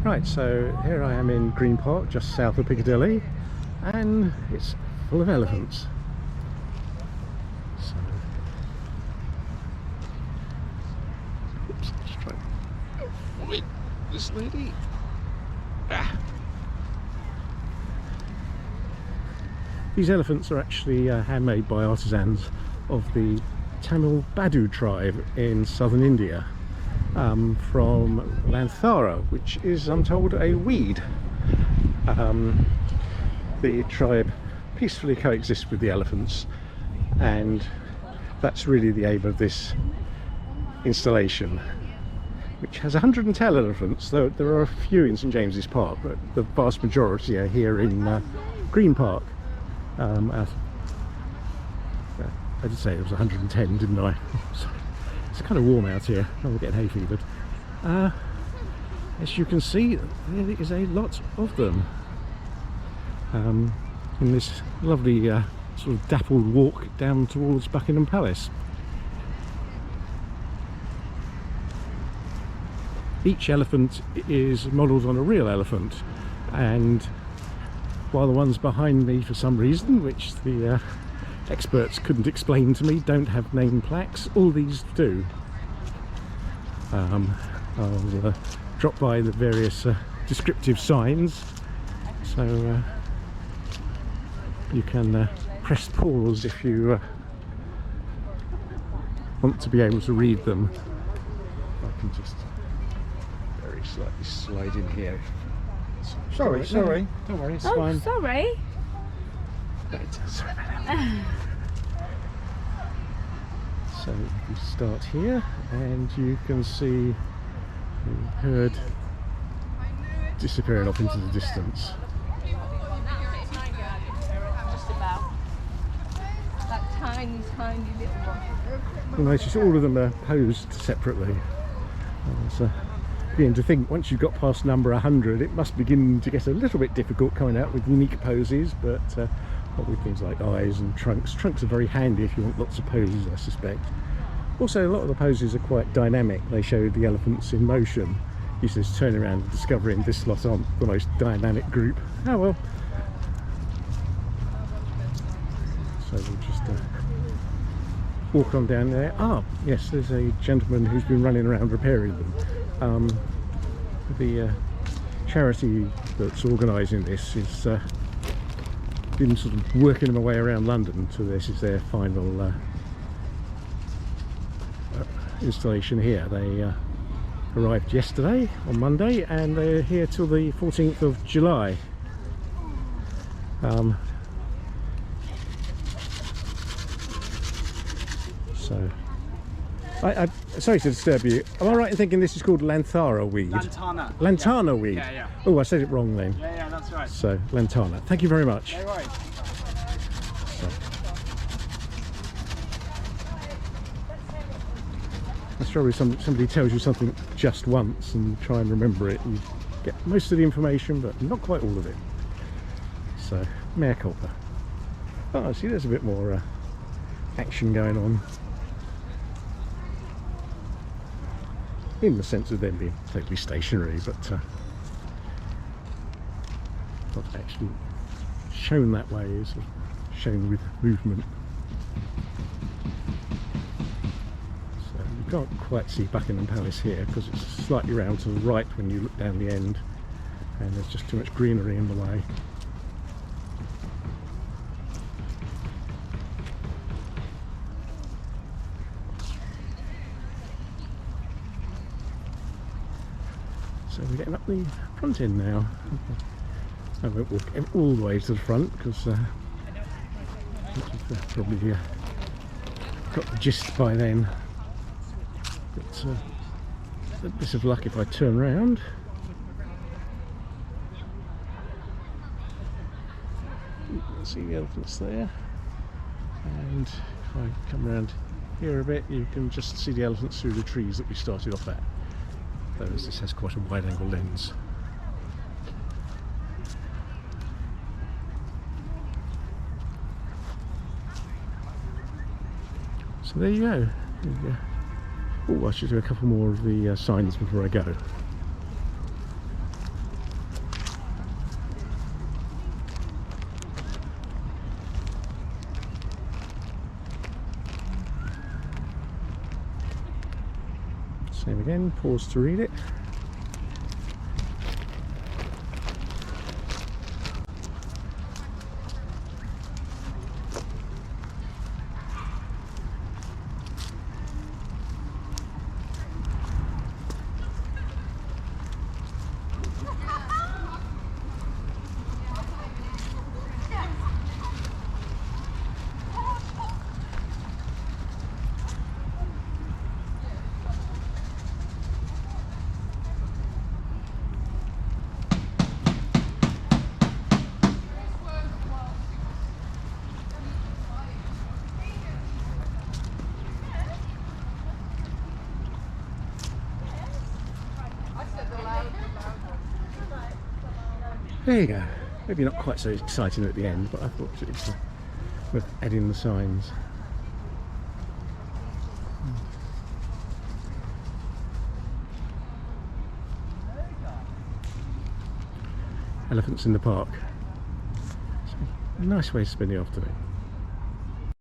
Right, so here I am in Green Park, just south of Piccadilly, and it's full of elephants. So, oops, just try to avoid this lady. These elephants are actually handmade by artisans of the Tamil Nadu tribe in southern India, from Lantana, which is, I'm told, a weed. The tribe peacefully coexists with the elephants, and that's really the aim of this installation, which has 110 elephants, though there are a few in St James's Park, but the vast majority are here in Green Park. I did say it was 110, didn't I? It's kind of warm out here. I'm getting hay fevered. As you can see, there is a lot of them in this lovely sort of dappled walk down towards Buckingham Palace. Each elephant is modelled on a real elephant, and while the ones behind me, for some reason, which the experts couldn't explain to me, don't have name plaques, all these do. I'll drop by the various descriptive signs, so you can press pause if you want to be able to read them. I can just very slightly slide in here. Sorry. Don't worry, it's fine. Sorry. Right, sorry about that. So you start here, and you can see the herd disappearing off into the distance. Just about. That tiny little one. You'll notice all of them are posed separately. So begin to think once you've got past number 100, it must begin to get a little bit difficult coming out with unique poses, but with things like eyes and trunks. Trunks are very handy if you want lots of poses, I suspect. Also, a lot of the poses are quite dynamic. They show the elephants in motion. You just turn around and discovering this lot aren't the most dynamic group. Oh well. So we'll just walk on down there. Ah, yes, there's a gentleman who's been running around repairing them. The charity that's organising this is been sort of working them away around London, so this is their final installation here. They arrived yesterday on Monday, and they're here till the 14th of July. So I'm sorry to disturb you. Am I right in thinking this is called Lantana weed? Lantana. Lantana yeah. weed? Yeah. Oh, I said it wrong then. Yeah, that's right. So, Lantana. Thank you very much. No worries. So. That's probably somebody tells you something just once and try and remember it. You get most of the information, but not quite all of it. So, mea culpa. Oh, see, there's a bit more action going on. In the sense of them being totally stationary, but not actually shown that way, is shown with movement. So you can't quite see Buckingham Palace here because it's slightly round to the right when you look down the end, and there's just too much greenery in the way. So we're getting up the front end now. I won't walk all the way to the front because you've probably got the gist by then. But a bit of luck if I turn round. You can see the elephants there. And if I come around here a bit, you can just see the elephants through the trees that we started off at. Whereas this has quite a wide angle lens. So there you go. Oh, I should do a couple more of the signs before I go. Same again, pause to read it. There you go. Maybe not quite so exciting at the end, but I thought it was worth adding the signs. Elephants in the park. So, nice way to spend the afternoon.